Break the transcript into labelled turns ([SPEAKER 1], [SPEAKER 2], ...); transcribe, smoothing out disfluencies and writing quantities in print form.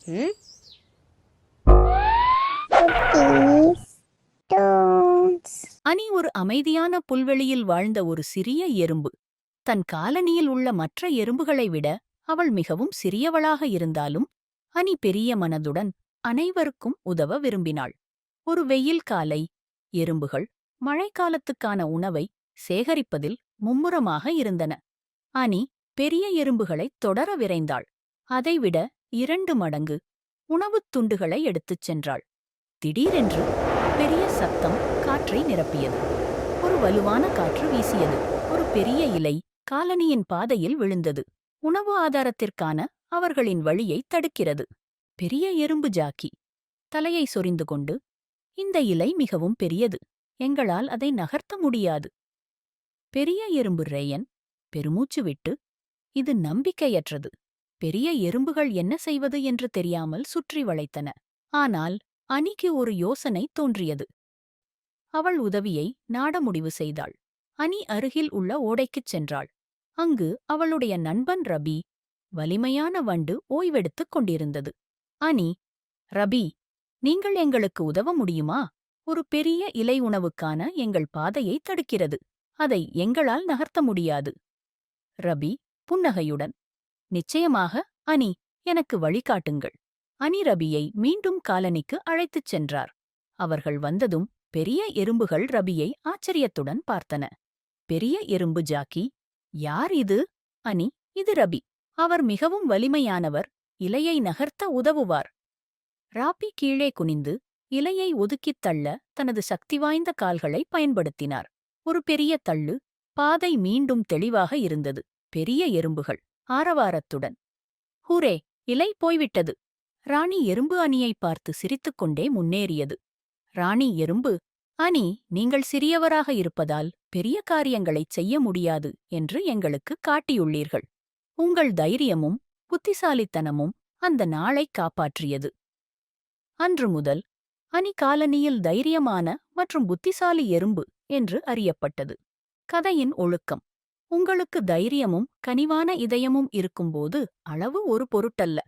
[SPEAKER 1] ம்?
[SPEAKER 2] Please don't.
[SPEAKER 3] அனி ஒரு அமைதியான புல்வெளியில் வாழ்ந்த ஒரு சிறிய எறும்பு. தன் காலனியில் உள்ள மற்ற எறும்புகளை விட அவள் மிகவும் சிறியவளாக இருந்தாலும் அனி பெரிய மனதுடன் அனைவருக்கும் உதவ விரும்பினாள். ஒரு வெயில் காலை எறும்புகள் மழைக்காலத்துக்கான உணவை சேகரிப்பதில் மும்முரமாக இருந்தன. அனி பெரிய எறும்புகளைத் தொடர விரைந்தாள். அதைவிட 2 மடங்கு உணவுத் துண்டுகளை எடுத்துச் சென்றாள். திடீரென்று பெரிய சத்தம் காற்றை நிரப்பியது. ஒரு வலுவான காற்று வீசியது. ஒரு பெரிய இலை காலனியின் பாதையில் விழுந்தது. உணவு ஆதாரத்திற்கான அவர்களின் வழியை தடுக்கிறது. பெரிய எறும்பு ஜாக்கி தலையை சொரிந்து கொண்டு, இந்த இலை மிகவும் பெரியது, எங்களால் அதை நகர்த்த முடியாது. பெரிய எறும்பு ரேயன் பெருமூச்சு விட்டு, இது நம்பிக்கையற்றது. பெரிய எறும்புகள் என்ன செய்வது என்று தெரியாமல் சுற்றி வளைத்தன. ஆனால் அனிக்கு ஒரு யோசனை தோன்றியது. அவள் உதவியை நாட முடிவு செய்தாள். அனி அருகில் உள்ள ஓடைக்குச் சென்றாள். அங்கு அவளுடைய நண்பன் ரபி, வலிமையான வண்டு, ஓய்வெடுத்துக் கொண்டிருந்தது. அனி, ரபி, நீங்கள் எங்களுக்கு உதவ முடியுமா? ஒரு பெரிய இலை உணவுக்கான எங்கள் பாதையை தடுக்கிறது. அதை எங்களால் நகர்த்த முடியாது. ரபி புன்னகையுடன், நிச்சயமாக அனி, எனக்கு வழிகாட்டுங்கள். அனி ரபியை மீண்டும் காலனிக்கு அழைத்துச் சென்றார். அவர்கள் வந்ததும் பெரிய எறும்புகள் ரபியை ஆச்சரியத்துடன் பார்த்தன. பெரிய எறும்பு ஜாக்கி, யார் இது? அனி, இது ரபி. அவர் மிகவும் வலிமையானவர், இலையை நகர்த்த உதவுவார். ராபி கீழே குனிந்து இலையை ஒதுக்கித் தள்ள தனது சக்திவாய்ந்த கால்களை பயன்படுத்தினார். ஒரு பெரிய தள்ளு. பாதை மீண்டும் தெளிவாக இருந்தது. பெரிய எறும்புகள் ஆரவாரத்துடன், ஹூரே, இலை போய்விட்டது. ராணி எறும்பு அணியை பார்த்து சிரித்துக்கொண்டே முன்னேறியது. ராணி எறும்பு, அனி, நீங்கள் சிறியவராக இருப்பதால் பெரிய காரியங்களைச் செய்ய முடியாது என்று எங்களுக்கு காட்டியுள்ளீர்கள். உங்கள் தைரியமும் புத்திசாலித்தனமும் அந்த நாளைக் காப்பாற்றியது. அன்று முதல் அனி காலனியில் தைரியமான மற்றும் புத்திசாலி எறும்பு என்று அறியப்பட்டது. கதையின் ஒழுக்கம்: உங்களுக்கு தைரியமும் கனிவான இதயமும் இருக்கும்போது அளவு ஒரு பொருட்டல்ல.